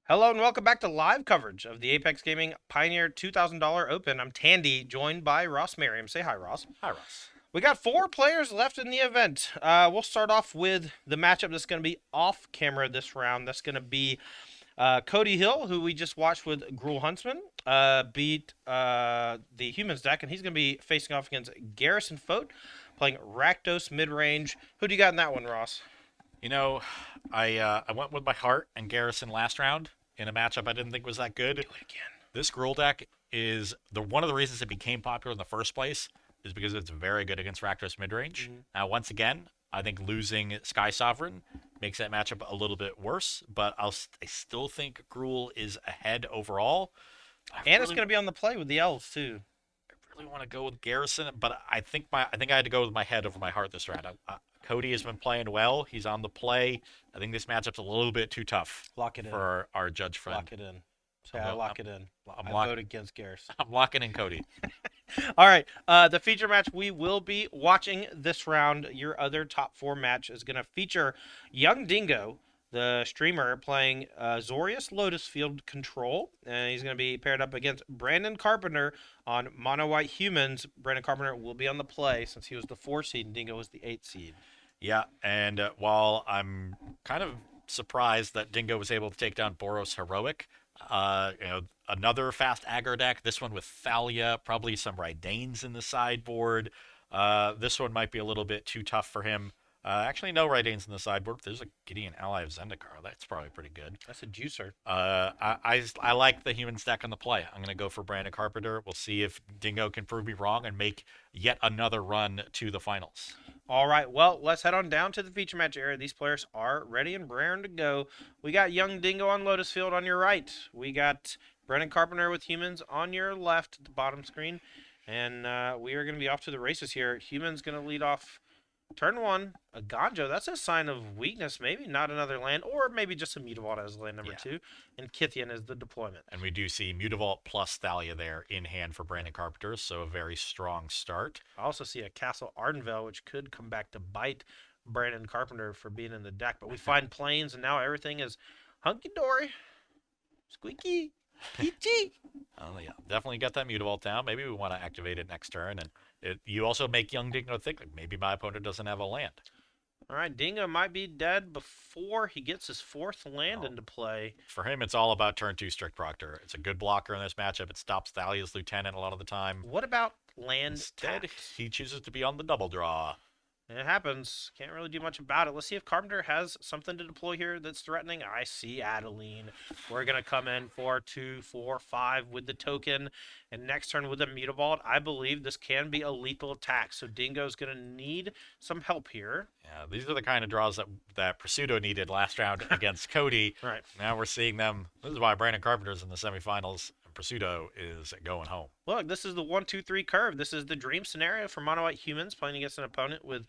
Hello and welcome back to live coverage of the Apex Gaming Pioneer $2,000 Open. I'm Tandy, joined by Ross Merriam. Say hi, Ross. Hi, Ross. We got 4 players left in the event. We'll start off with the matchup that's going to be off camera this round. That's going to be Cody Hill, who we just watched with Gruul Huntsman, beat the Humans deck, and he's going to be facing off against Garrison Fote, playing Rakdos mid-range. Who do you got in that one, Ross? You know, I went with my heart and Garrison last round in a matchup I didn't think was that good. Do it again. This Gruul deck is one of the reasons it became popular in the first place is because it's very good against Rakdos midrange. Now, once again, I think losing Sky Sovereign makes that matchup a little bit worse, but I still think Gruul is ahead overall. And it's going to be on the play with the elves too. Really want to go with Garrison, but I think I had to go with my head over my heart this round. Cody has been playing well. He's on the play. I think this matchup's a little bit too tough. Lock it in. For our judge friend. Lock it in. Say I lock it in. I vote against Garrison. I'm locking in Cody. All right. The feature match we will be watching this round. Your other top 4 match is going to feature Young Dingo, the streamer, playing Azorius Lotus Field Control. And he's going to be paired up against Brandon Carpenter on Mono White Humans. Brandon Carpenter will be on the play since he was the 4 seed and Dingo was the 8 seed. Yeah, and while I'm kind of surprised that Dingo was able to take down Boros Heroic, another fast aggro deck, this one with Thalia, probably some Ridanes in the sideboard. This one might be a little bit too tough for him. Actually, no Ridanes in the sideboard. There's a Gideon ally of Zendikar. That's probably pretty good. That's a juicer. I like the human stack on the play. I'm going to go for Brandon Carpenter. We'll see if Dingo can prove me wrong and make yet another run to the finals. All right, well, let's head on down to the feature match area. These players are ready and raring to go. We got Young Dingo on Lotus Field on your right. We got Brennan Carpenter with Humans on your left at the bottom screen. And we are going to be off to the races here. Humans going to lead off turn 1. A Ganjo, that's a sign of weakness. Maybe not another land, or maybe just a Mutavault as land number 2. And Kithian is the deployment. And we do see Mutavault plus Thalia there in hand for Brandon Carpenter, so a very strong start. I also see a Castle Ardenvale, which could come back to bite Brandon Carpenter for being in the deck. But we find planes, and now everything is hunky-dory, squeaky, peachy. Oh, yeah, definitely got that Mutavault down. Maybe we want to activate it next turn, and you also make Young Dingo think like maybe my opponent doesn't have a land. All right, Dingo might be dead before he gets his 4th land into play. For him, it's all about turn 2 Strict Proctor. It's a good blocker in this matchup. It stops Thalia's Lieutenant a lot of the time. What about land Instead, taps? he chooses to be on the double draw. It happens. Can't really do much about it. Let's see if Carpenter has something to deploy here that's threatening. I see Adeline. We're going to come in for 2, 4, 5 with the token. And next turn with a Mutavault. I believe this can be a lethal attack. So Dingo's going to need some help here. Yeah, these are the kind of draws that Pursudo needed last round against Cody. Right. Now we're seeing them. This is why Brandon Carpenter's in the semifinals. Pursudo is going home. Look, this is the 1-2-3 curve. This is the dream scenario for Mono White Humans playing against an opponent with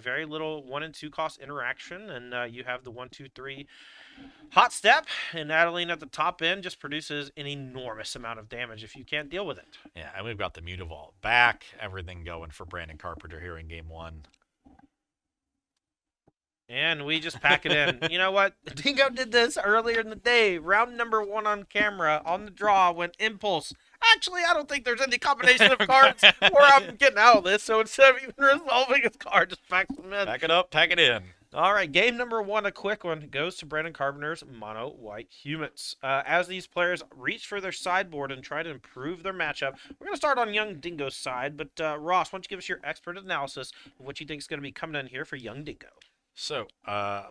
very little 1 and 2 cost interaction. And you have the 1-2-3 hot step. And Adeline at the top end just produces an enormous amount of damage if you can't deal with it. Yeah, and we've got the Mutavault back. Everything going for Brandon Carpenter here in game 1. And we just pack it in. You know what? Dingo did this earlier in the day. Round number 1 on camera, on the draw, went Impulse. Actually, I don't think there's any combination of cards where I'm getting out of this. So instead of even resolving his card, just packs them in. Pack it up, pack it in. All right, game number 1, a quick one, goes to Brandon Carpenter's Mono White Humans. As these players reach for their sideboard and try to improve their matchup, we're going to start on Young Dingo's side. But Ross, why don't you give us your expert analysis of what you think is going to be coming in here for Young Dingo? So,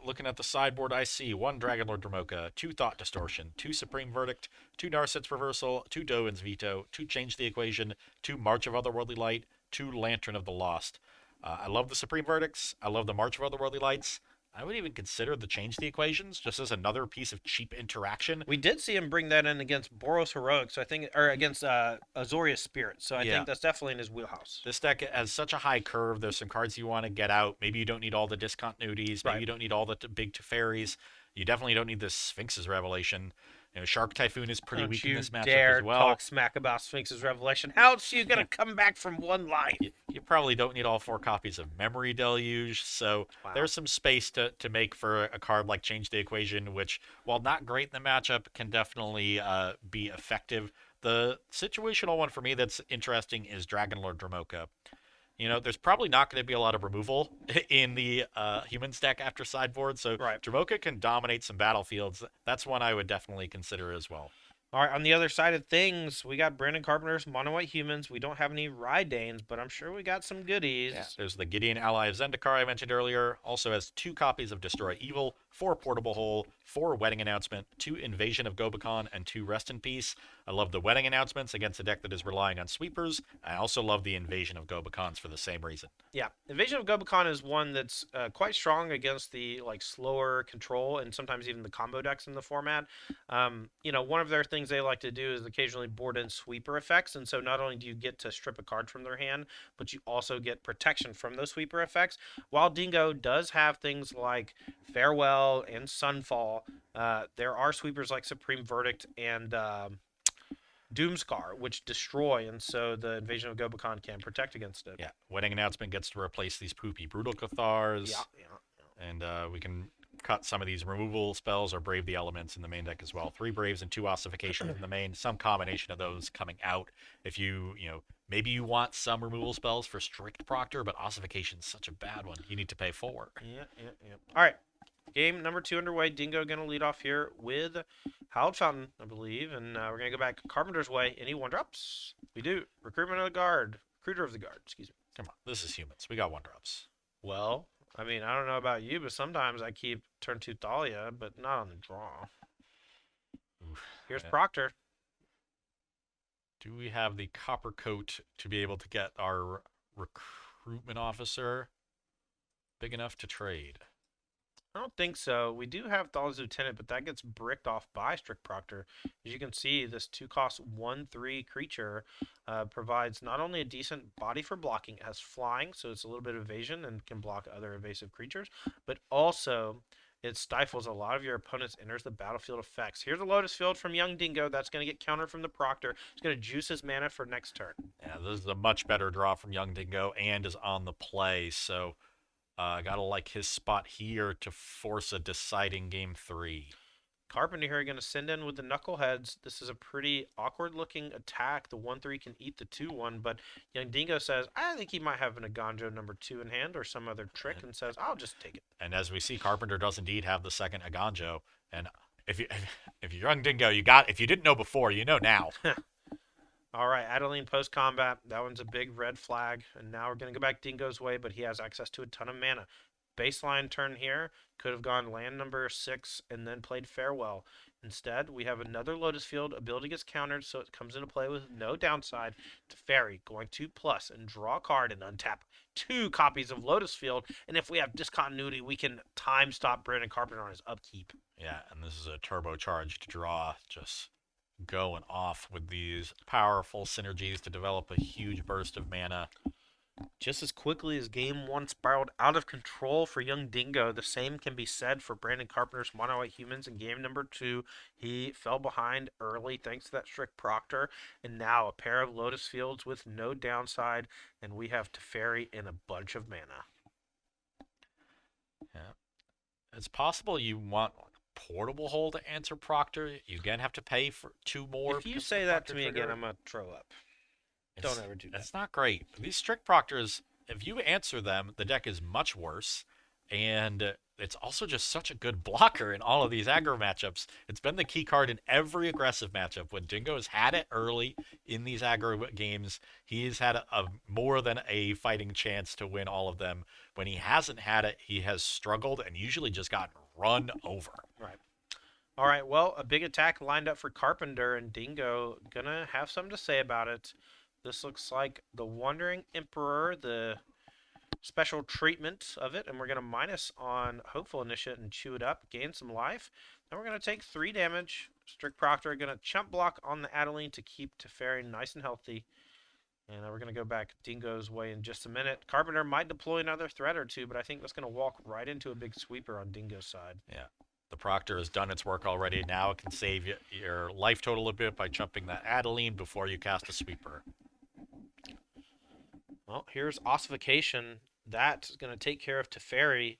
looking at the sideboard, I see 1 Dragonlord Dromoka, 2 Thought Distortion, 2 Supreme Verdict, 2 Narset's Reversal, 2 Dovin's Veto, 2 Change the Equation, 2 March of Otherworldly Light, 2 Lantern of the Lost. I love the Supreme Verdicts. I love the March of Otherworldly Lights. I would even consider the Change the Equations just as another piece of cheap interaction. We did see him bring that in against Boros Heroic, so I think, or against Azorius Spirit. So I think that's definitely in his wheelhouse. This deck has such a high curve. There's some cards you want to get out. Maybe you don't need all the discontinuities. Maybe you don't need all the big Teferis. You definitely don't need this Sphinx's Revelation. Shark Typhoon is pretty Don't weak in you this matchup dare as well. talk smack about Sphinx's Revelation. How else are you going to come back from one life? You probably don't need all 4 copies of Memory Deluge, so Wow. there's some space to make for a card like Change the Equation, which, while not great in the matchup, can definitely be effective. The situational one for me that's interesting is Dragonlord Dramoka. There's probably not going to be a lot of removal in the humans deck after sideboard, so Right. Dramoka can dominate some battlefields. That's one I would definitely consider as well. All right, on the other side of things, we got Brandon Carpenter's Mono White Humans. We don't have any Rydanes, but I'm sure we got some goodies. Yeah, there's the Gideon Ally of Zendikar I mentioned earlier. Also has 2 copies of Destroy Evil, 4 Portable Hole, 4 Wedding Announcement, 2 Invasion of Gobakon, and 2 Rest in Peace. I love the Wedding Announcements against a deck that is relying on sweepers. I also love the Invasion of Gobakons for the same reason. Yeah, Invasion of Gobakon is one that's quite strong against the slower control and sometimes even the combo decks in the format. One of their things they like to do is occasionally board in sweeper effects, and so not only do you get to strip a card from their hand, but you also get protection from those sweeper effects. While Dingo does have things like Farewell and Sunfall, there are sweepers like Supreme Verdict and Doomscar, which destroy, and so the Invasion of Gobakon can protect against it. Yeah, Wedding Announcement gets to replace these poopy Brutal Cathars. Yeah. And we can cut some of these removal spells or Brave the Elements in the main deck as well. 3 Braves and 2 Ossifications in the main. Some combination of those coming out. If maybe you want some removal spells for Strict Proctor, but Ossification's such a bad one. You need to pay 4. Yeah. All right. Game number 2 underway. Dingo going to lead off here with Howled Fountain, I believe. And we're going to go back Carpenter's way. Any 1-drops? We do. Recruiter of the Guard, excuse me. Come on, this is humans. We got 1-drops. Well, I mean, I don't know about you, but sometimes I keep turn 2 Thalia, but not on the draw. Oof. Here's Proctor. Do we have the copper coat to be able to get our recruitment officer big enough to trade? I don't think so. We do have Thalia's Lieutenant, but that gets bricked off by Strict Proctor. As you can see, this 2-cost 1/3 creature provides not only a decent body for blocking, it has flying, so it's a little bit of evasion and can block other evasive creatures, but also it stifles a lot of your opponent's enters the battlefield effects. Here's a Lotus Field from Young Dingo. That's going to get countered from the Proctor. It's going to juice his mana for next turn. Yeah, this is a much better draw from Young Dingo and is on the play, so gotta like his spot here to force a deciding game 3. Carpenter here going to send in with the Knuckleheads. This is a pretty awkward looking attack. The 1/3 can eat the 2/1, but Young Dingo says, I think he might have an Aganjo number 2 in hand or some other trick, and says, I'll just take it. And as we see, Carpenter does indeed have the second Aganjo. And if you're Young Dingo, if you didn't know before, you know now. All right, Adeline post-combat. That one's a big red flag. And now we're going to go back Dingo's way, but he has access to a ton of mana. Baseline turn here. Could have gone land number 6 and then played Farewell. Instead, we have another Lotus Field. Ability gets countered, so it comes into play with no downside. Teferi going 2+ and draw a card and untap 2 copies of Lotus Field. And if we have discontinuity, we can time stop Brandon Carpenter on his upkeep. Yeah, and this is a turbocharged draw, just going off with these powerful synergies to develop a huge burst of mana. Just as quickly as game 1 spiraled out of control for Young Dingo, the same can be said for Brandon Carpenter's Mono White Humans in game number 2. He fell behind early thanks to that Strict Proctor, and now a pair of Lotus Fields with no downside, and we have Teferi and a bunch of mana. Yeah, it's possible you want Portable Hole to answer Proctor. You again have to pay for 2 more. If you say that to me again, I'm going to throw up. Don't ever do that. It's not great. These Strict Proctors, if you answer them, the deck is much worse. And it's also just such a good blocker in all of these aggro matchups. It's been the key card in every aggressive matchup. When Dingo's had it early in these aggro games, he's had a more than a fighting chance to win all of them. When he hasn't had it, he has struggled and usually just gotten run over. Right. All right, well, a big attack lined up for Carpenter, and Dingo gonna have something to say about it. This looks like the Wandering Emperor, the special treatment of it, and we're going to minus on Hopeful Initiate and chew it up, gain some life. Then we're going to take 3 damage. Strict Proctor going to chump block on the Adeline to keep Teferi nice and healthy. And we're going to go back Dingo's way in just a minute. Carpenter might deploy another threat or 2, but I think that's going to walk right into a big sweeper on Dingo's side. Yeah. The Proctor has done its work already. Now it can save your life total a bit by jumping that Adeline before you cast a sweeper. Well, here's Ossification. That's going to take care of Teferi.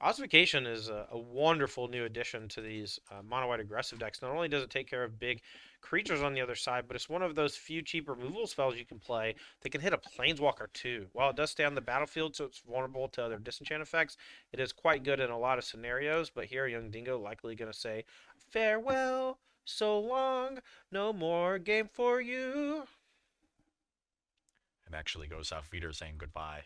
Ossification is a wonderful new addition to these mono-white aggressive decks. Not only does it take care of big creatures on the other side, but it's one of those few cheap removal spells you can play that can hit a Planeswalker too. While it does stay on the battlefield, so it's vulnerable to other disenchant effects, it is quite good in a lot of scenarios. But here, Young Dingo likely going to say, farewell, so long, no more game for you. And actually goes out Veter saying goodbye.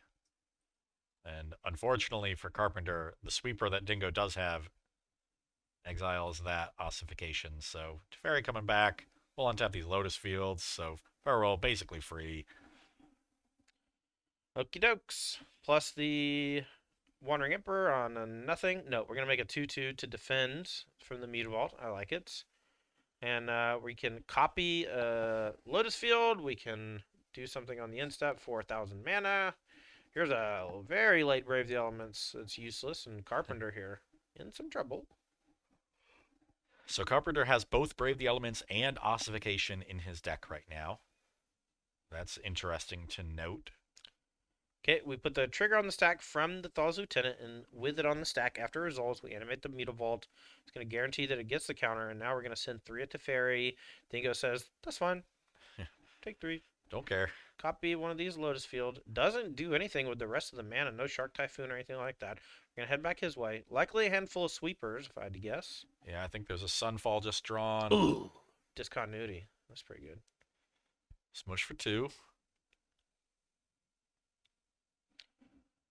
And unfortunately for Carpenter, the sweeper that Dingo does have exiles that ossification. So Teferi coming back. We'll untap these Lotus fields. So Farewell basically free. Okie dokes. Plus the Wandering Emperor on a nothing. No, we're going to make a 2/2 to defend from the Mute Vault. I like it. And we can copy Lotus Field. We can do something on the end step, 4,000 mana. Here's a very late Brave the Elements. It's useless, and Carpenter here in some trouble. So Carpenter has both Brave the Elements and Ossification in his deck right now. That's interesting to note. Okay, we put the trigger on the stack from the Thaw's Lieutenant, and with it on the stack after resolves, we animate the Mutavault. It's going to guarantee that it gets the counter, and now we're going to send 3 at Teferi. Dingo says, that's fine. Take 3. Don't care. Copy one of these Lotus Field. Doesn't do anything with the rest of the mana. No Shark Typhoon or anything like that. We're going to head back his way. Likely a handful of sweepers, if I had to guess. Yeah, I think there's a Sunfall just drawn. Ooh. Discontinuity. That's pretty good. Smush for 2.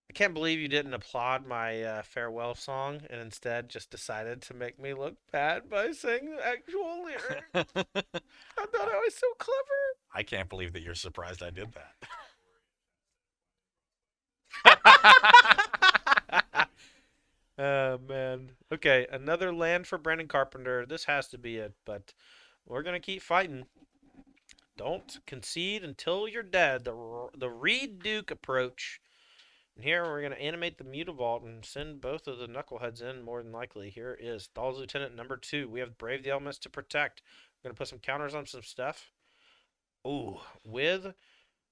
I can't believe you didn't applaud my farewell song and instead just decided to make me look bad by saying the actual lyric. I thought I was so clever. I can't believe that you're surprised I did that. Oh, man. Okay, another land for Brandon Carpenter. This has to be it, but we're going to keep fighting. Don't concede until you're dead. The Reed Duke approach. And here we're going to animate the Mutavault and send both of the Knuckleheads in more than likely. Here is Thaw's Lieutenant number 2. We have Brave the Elements to protect. We're going to put some counters on some stuff. Ooh, with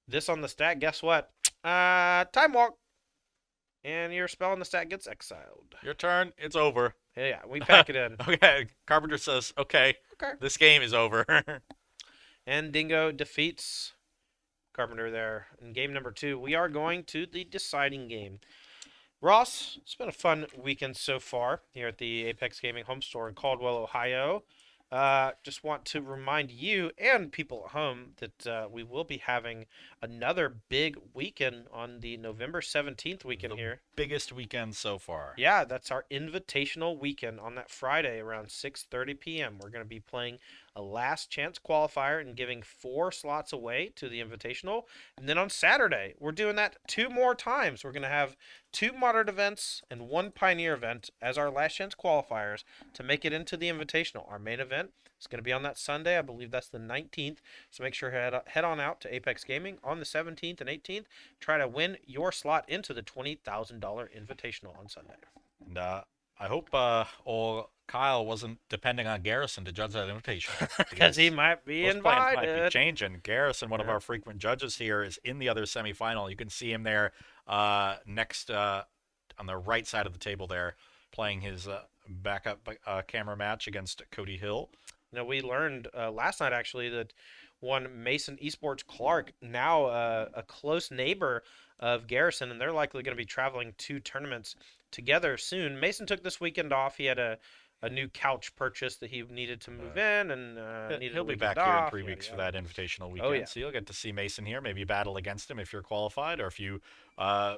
this on the stack, guess what? Time Walk. And your spell on the stack gets exiled. Your turn. It's over. Yeah, we pack it in. Okay. Carpenter says, okay. This game is over. And Dingo defeats Carpenter there in game number 2. We are going to the deciding game. Ross, it's been a fun weekend so far here at the Apex Gaming home store in Caldwell, Ohio. Just want to remind you and people at home that we will be having another big weekend on the November 17th weekend here. Biggest weekend so far. Yeah, that's our invitational weekend on that Friday around 6:30 p.m. We're going to be playing a last chance qualifier and giving 4 slots away to the invitational. And then on Saturday, we're doing that 2 more times. We're going to have 2 modern events and 1 pioneer event as our last chance qualifiers to make it into the invitational. Our main event is going to be on that Sunday. I believe that's the 19th. So make sure head on out to Apex Gaming on the 17th and 18th. Try to win your slot into the $20,000 invitational on Sunday. And I hope old Kyle wasn't depending on Garrison to judge that invitation. Because he might be invited. Might be changing. Garrison, one of our frequent judges here, is in the other semifinal. You can see him there next on the right side of the table there, playing his backup camera match against Cody Hill. You know, we learned last night, actually, that one Mason Esports Clark, now a close neighbor of Garrison, and they're likely going to be traveling to tournaments together soon. Mason took this weekend off. He had a new couch purchase that he needed to move in, and he'll be back here in 3 weeks for that invitational weekend. So you'll get to see Mason here, maybe battle against him if you're qualified, or if you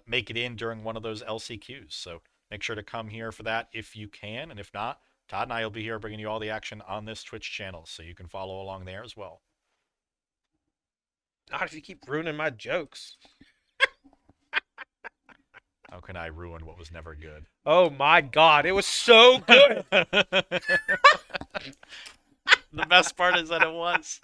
make it in during one of those LCQs. So make sure to come here for that if you can, and if not, Todd and I will be here bringing you all the action on this Twitch channel, so you can follow along there as well. Not if you keep ruining my jokes. How can I ruin what was never good? Oh my God, it was so good. The best part is that it was.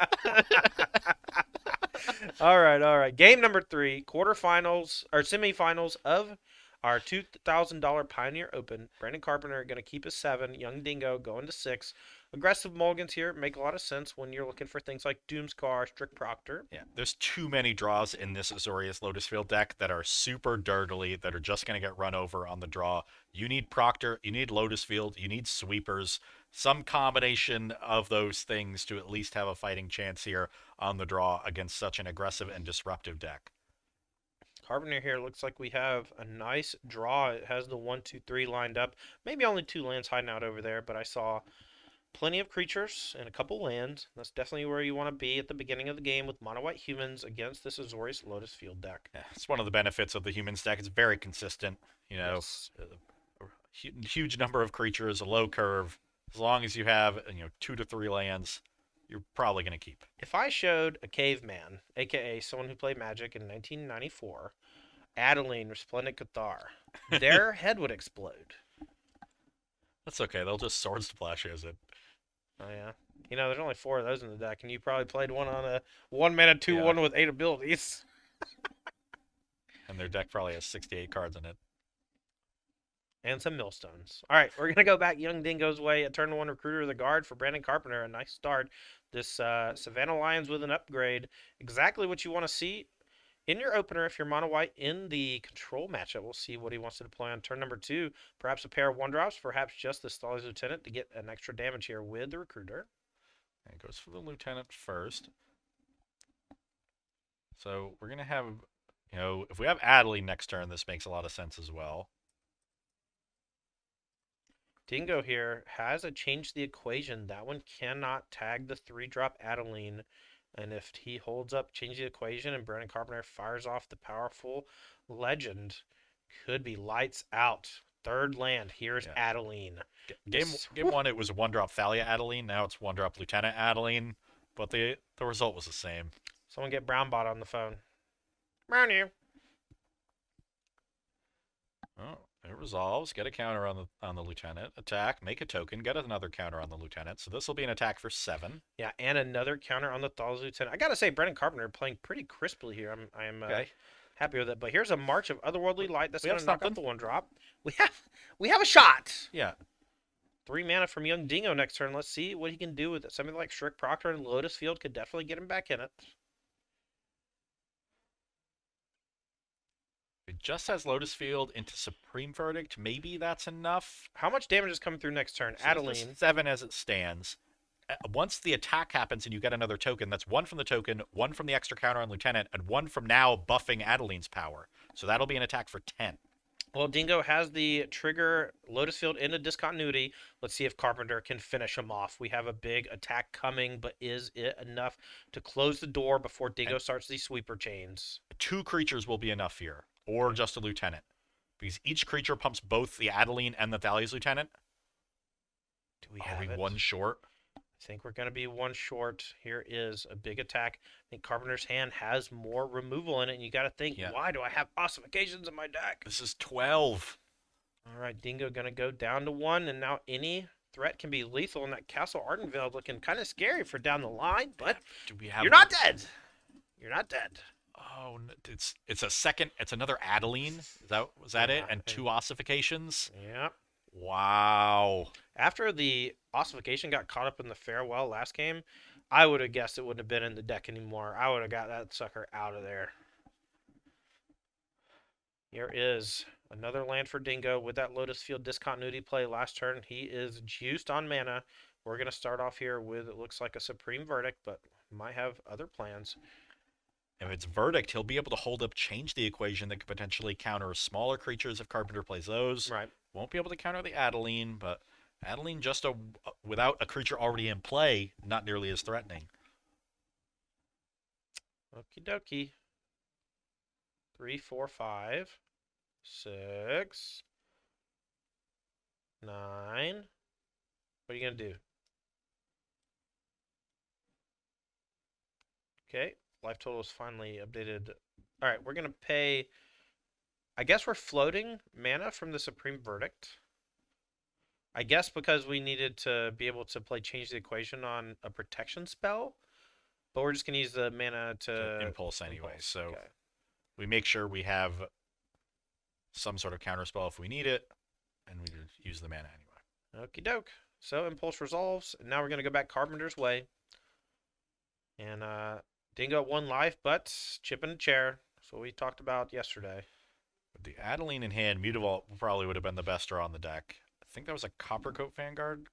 All right. Game number 3, quarterfinals or semifinals of Our $2,000 Pioneer Open. Brandon Carpenter going to keep his 7. Young Dingo going to 6. Aggressive mulligans here make a lot of sense when you're looking for things like Doomscar, Strict Proctor. Yeah, there's too many draws in this Azorius Lotus Field deck that are super dirtily, that are just going to get run over on the draw. You need Proctor, you need Lotus Field, you need sweepers, some combination of those things to at least have a fighting chance here on the draw against such an aggressive and disruptive deck. Carpenter here looks like we have a nice draw. It has the 1, 2, 3 lined up. Maybe only 2 lands hiding out over there, but I saw plenty of creatures and a couple lands. That's definitely where you want to be at the beginning of the game with mono white humans against this Azorius Lotus Field deck. Yeah, it's one of the benefits of the humans deck. It's very consistent. Yes. A huge number of creatures, a low curve. As long as you have 2 to 3 lands, you're probably going to keep. If I showed a caveman, aka someone who played Magic in 1994, Adeline, Resplendent Cathar, their head would explode. That's okay. They'll just sword splash as it. Oh yeah. There's only 4 of those in the deck, and you probably played one on a 1-mana 2/1 with 8 abilities. And their deck probably has 68 cards in it. And some millstones. All right, we're going to go back Young Dingo's way. A turn 1 Recruiter of the Guard for Brandon Carpenter. A nice start. This Savannah Lions with an upgrade. Exactly what you want to see in your opener if you're mono white in the control matchup. We'll see what he wants to deploy on turn number 2. Perhaps a pair of 1-drops, perhaps just the Stolly's Lieutenant to get an extra damage here with the Recruiter. And it goes for the Lieutenant first. So we're going to have, if we have Adelie next turn, this makes a lot of sense as well. Dingo here has a change the equation. That one cannot tag the 3-drop Adeline. And if he holds up change the equation and Brandon Carpenter fires off the powerful legend, could be lights out. 3rd land. Here's Adeline. Game 1, it was a 1-drop Thalia Adeline. Now it's 1-drop Lieutenant Adeline. But the result was the same. Someone get Brownbot on the phone. Brown here. Oh, it resolves. Get a counter on the Lieutenant. Attack. Make a token. Get another counter on the Lieutenant. So this will be an attack for 7. Yeah, and another counter on the Thall's Lieutenant. I gotta say, Brandon Carpenter playing pretty crisply here. I'm happy with it. But here's a March of Otherworldly Light that's gonna knock out the 1-drop. We have a shot. Yeah. 3 mana from Young Dingo next turn. Let's see what he can do with it. Something like Strict Proctor and Lotus Field could definitely get him back in it. If it just has Lotus Field into Supreme Verdict, maybe that's enough. How much damage is coming through next turn? So Adeline. 7 as it stands. Once the attack happens and you get another token, that's 1 from the token, 1 from the extra counter on Lieutenant, and 1 from now buffing Adeline's power. So that'll be an attack for 10. Well, Dingo has the trigger Lotus Field into discontinuity. Let's see if Carpenter can finish him off. We have a big attack coming, but is it enough to close the door before Dingo starts these sweeper chains? 2 creatures will be enough here, or just a Lieutenant. Because each creature pumps both the Adeline and the Thalia's Lieutenant. Do we have it? 1 short? I think we're going to be 1 short. Here is a big attack. I think Carpenter's hand has more removal in it, and you got to think, why do I have ossifications in my deck? This is 12. All right, Dingo going to go down to 1, and now any threat can be lethal, and that Castle Ardenvale looking kind of scary for down the line, but you're not dead. You're not dead. Oh, it's a second. It's another Adeline. Was that it? And 2 ossifications. Yep. Wow. After the ossification got caught up in the farewell last game, I would have guessed it wouldn't have been in the deck anymore. I would have got that sucker out of there. Here is another land for Dingo with that Lotus Field discontinuity play last turn. He is juiced on mana. We're going to start off here with, it looks like a Supreme Verdict, but might have other plans. If it's Verdict, he'll be able to hold up change the equation that could potentially counter smaller creatures if Carpenter plays those. Right. Won't be able to counter the Adeline, but Adeline just without a creature already in play, not nearly as threatening. Okie dokie. 3, 4, 5, 6, 9. What are you going to do? Okay. Life total is finally updated. All right, we're going to pay, I guess we're floating mana from the Supreme Verdict. I guess because we needed to be able to play Change the Equation on a protection spell. But we're just going to use the mana to Impulse anyway. So we make sure we have some sort of counterspell if we need it, and we just use the mana anyway. Okie doke. So Impulse resolves, and now we're gonna go back Carpenter's Way. And Dingo at 1 life, but chipping a chair. That's what we talked about yesterday. With the Adeline in hand, Mutavault probably would have been the best draw on the deck. I think that was a Coppercoat Vanguard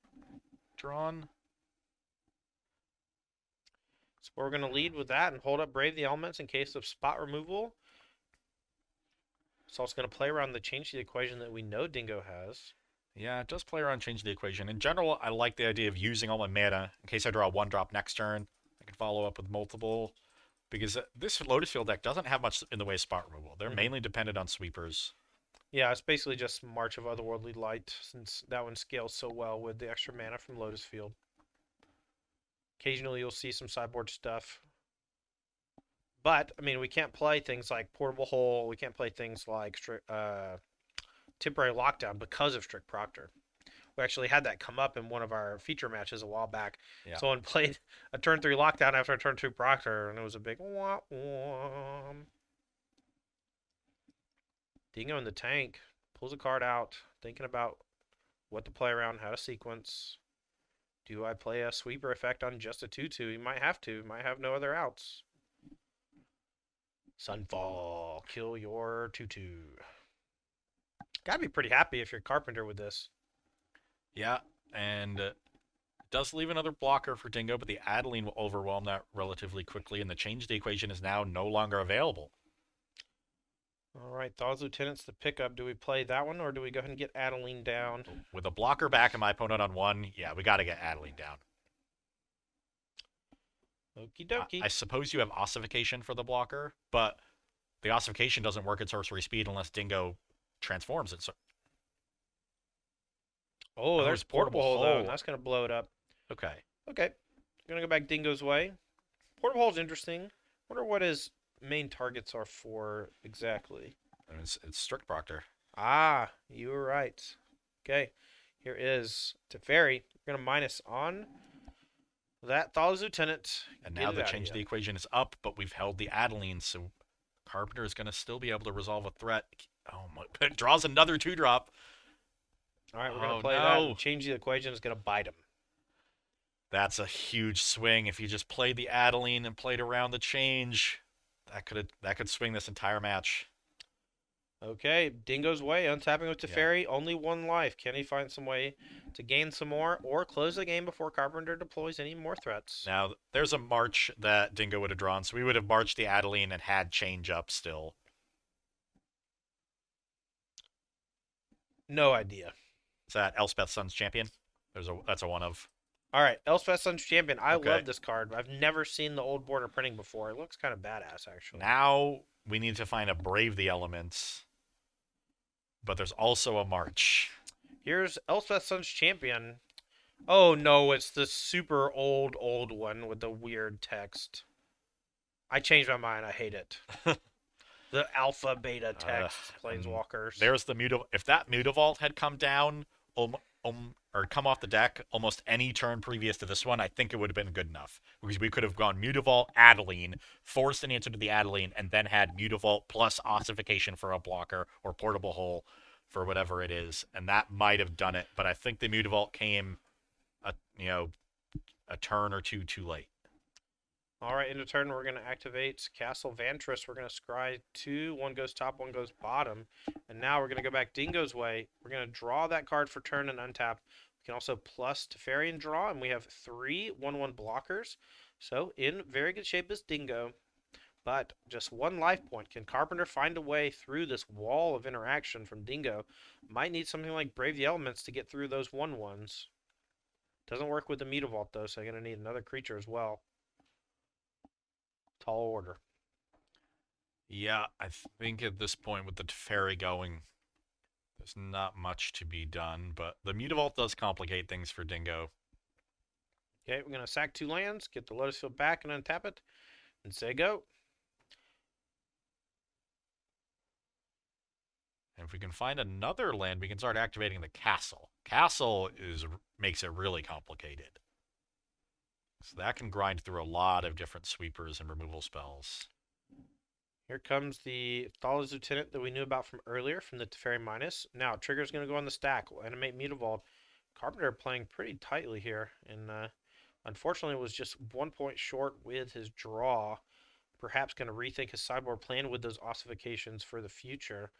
drawn. So we're going to lead with that and hold up Brave the Elements in case of spot removal. It's also going to play around the change the equation that we know Dingo has. Yeah, it does play around change the equation. In general, I like the idea of using all my mana in case I draw a 1-drop next turn. I can follow up with multiple. Because this Lotus Field deck doesn't have much in the way of spot removal. They're mainly dependent on sweepers. Yeah, it's basically just March of Otherworldly Light, since that one scales so well with the extra mana from Lotus Field. Occasionally you'll see some sideboard stuff. But, I mean, we can't play things like Portable Hole. We can't play things like Temporary Lockdown because of Strict Proctor. We actually had that come up in one of our feature matches a while back. Yeah. Someone played a turn 3 Lockdown after a turn 2 Proctor, and it was a big wah wah. Dingo in the tank. Pulls a card out, thinking about what to play around, how to sequence. Do I play a sweeper effect on just a 2-2? You might have to. You might have no other outs. Sunfall. Kill your 2-2. Gotta be pretty happy if you're Carpenter with this. Yeah, and it does leave another blocker for Dingo, but the Adeline will overwhelm that relatively quickly, and the change the equation is now no longer available. All right, Thaw's Lieutenant's the pickup. Do we play that one, or do we go ahead and get Adeline down? With a blocker back and my opponent on 1, yeah, we got to get Adeline down. Okie dokie. I suppose you have ossification for the blocker, but the ossification doesn't work at sorcery speed unless Dingo transforms it. So oh, there's Portable Hole, though. Hole. That's going to blow it up. Okay. Okay. Going to go back Dingo's way. Portable Hole's interesting. Wonder what his main targets are for exactly. It's Strict Proctor. Ah, you were right. Okay. Here is Teferi. We're going to minus on that Thaw's Lieutenant. And now the change the equation is up, but we've held the Adeline, so Carpenter is going to still be able to resolve a threat. Oh my! It draws another 2-drop. All right, we're going to play that. And change the equation is going to bite him. That's a huge swing. If you just played the Adeline and played around the change, that could swing this entire match. Okay, Dingo's way, untapping with Teferi, only 1 life. Can he find some way to gain some more or close the game before Carpenter deploys any more threats? Now, there's a march that Dingo would have drawn, so we would have marched the Adeline and had change up still. No idea. Is that Elspeth Sun's Champion? That's a one of. All right, Elspeth Sun's Champion. I love this card. I've never seen the old border printing before. It looks kind of badass, actually. Now we need to find a Brave the Elements, but there's also a march. Here's Elspeth Sun's Champion. Oh no, it's the super old one with the weird text. I changed my mind. I hate it. The alpha beta text planeswalkers. There's the if that Mutavault had come down or come off the deck almost any turn previous to this one, I think it would have been good enough, because we could have gone Mutavault, Adeline, forced an answer to the Adeline, and then had Mutavault plus ossification for a blocker or Portable Hole for whatever it is, and that might have done it. But I think the Mutavault came a turn or two too late. All right, in the turn, we're going to activate Castle Vantress. We're going to scry 2. 1 goes top, 1 goes bottom. And now we're going to go back Dingo's way. We're going to draw that card for turn and untap. We can also plus Teferi and draw, and we have 3 1/1 blockers. So in very good shape is Dingo. But just 1 life point. Can Carpenter find a way through this wall of interaction from Dingo? Might need something like Brave the Elements to get through those 1/1s. Doesn't work with the Mutavault, though, so you're going to need another creature as well. Tall order. Yeah, I think at this point with the Teferi going, there's not much to be done, but the Mutavault does complicate things for Dingo. Okay, we're going to sack 2 lands, get the Lotus Field back and untap it, and say go. And if we can find another land, we can start activating the Castle. Castle makes it really complicated. So that can grind through a lot of different sweepers and removal spells. Here comes the Thala's Lieutenant that we knew about from earlier from the Teferi Minus. Now, Trigger's going to go on the stack. We'll animate Mutavault. Carpenter playing pretty tightly here, and unfortunately was just 1 point short with his draw. Perhaps going to rethink his sideboard plan with those ossifications for the future.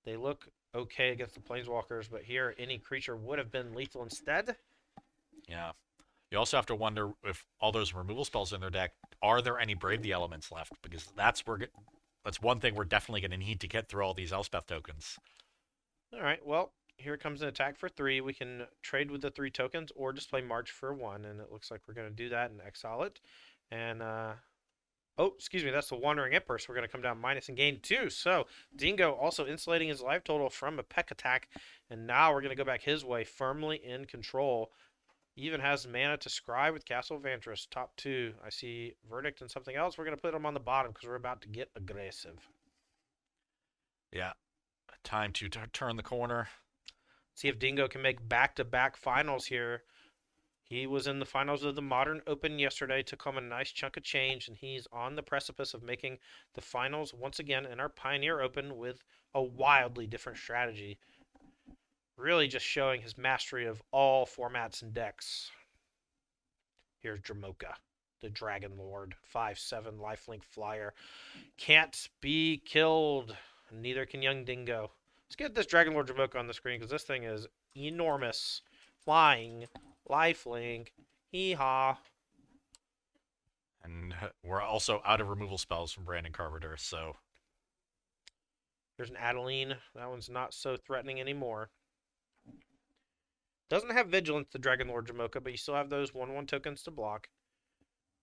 They look okay against the Planeswalkers, but here any creature would have been lethal instead. Yeah. You also have to wonder if all those removal spells in their deck, are there any Brave the Elements left? Because that's one thing we're definitely going to need to get through all these Elspeth tokens. All right, well, here comes an attack for 3. We can trade with the 3 tokens or just play March for 1, and it looks like we're going to do that and exile it. And, oh, excuse me, that's the Wandering Emperor, so we're going to come down minus and gain 2. So, Dingo also insulating his life total from a Peck attack, and now we're going to go back his way, firmly in control. Even has mana to scry with Castle Vantress. Top 2. I see Verdict and something else. We're going to put them on the bottom because we're about to get aggressive. Yeah. Time to turn the corner. See if Dingo can make back-to-back finals here. He was in the finals of the Modern Open yesterday, took home a nice chunk of change, and he's on the precipice of making the finals once again in our Pioneer Open with a wildly different strategy. Really just showing his mastery of all formats and decks. Here's Dramoka, the Dragon Lord, 5/7 lifelink flyer. Can't be killed. Neither can young Dingo. Let's get this Dragon Lord Dramoka on the screen because this thing is enormous. Flying, lifelink, hee-haw. And we're also out of removal spells from Brandon Carpenter, so... There's an Adeline. That one's not so threatening anymore. Doesn't have Vigilance, the Dragon Lord Dramoka, but you still have those 1/1 tokens to block.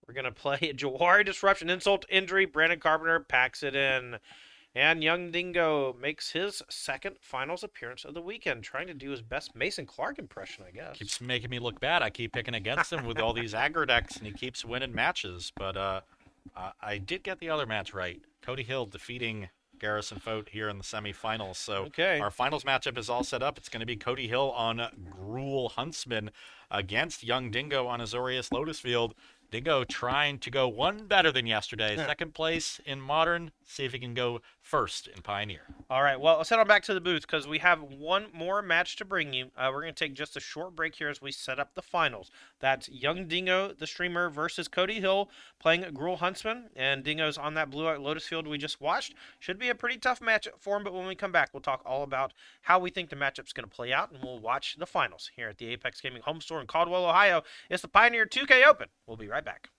We're going to play Jawari Disruption, Insult, Injury. Brandon Carpenter packs it in. And young Dingo makes his second finals appearance of the weekend, trying to do his best Mason Clark impression, I guess. Keeps making me look bad. I keep picking against him with all these aggro decks, and he keeps winning matches. But I did get the other match right. Cody Hill defeating Garrison Fote here in the semifinals. So okay. Our finals matchup is all set up. It's going to be Cody Hill on Gruul Huntsman against young Dingo on Azorius Lotus Field. Dingo trying to go one better than yesterday. Second place in Modern. See if he can go first in Pioneer. All right, well, let's head on back to the booth because we have one more match to bring you. We're going to take just a short break here as we set up the finals. That's young Dingo, the streamer, versus Cody Hill playing Gruul Huntsman. And Dingo's on that blue Lotus Field we just watched. Should be a pretty tough matchup for him, but when we come back, we'll talk all about how we think the matchup's going to play out, and we'll watch the finals here at the Apex Gaming Home Store in Caldwell, Ohio. It's the Pioneer 2K Open. We'll be right back.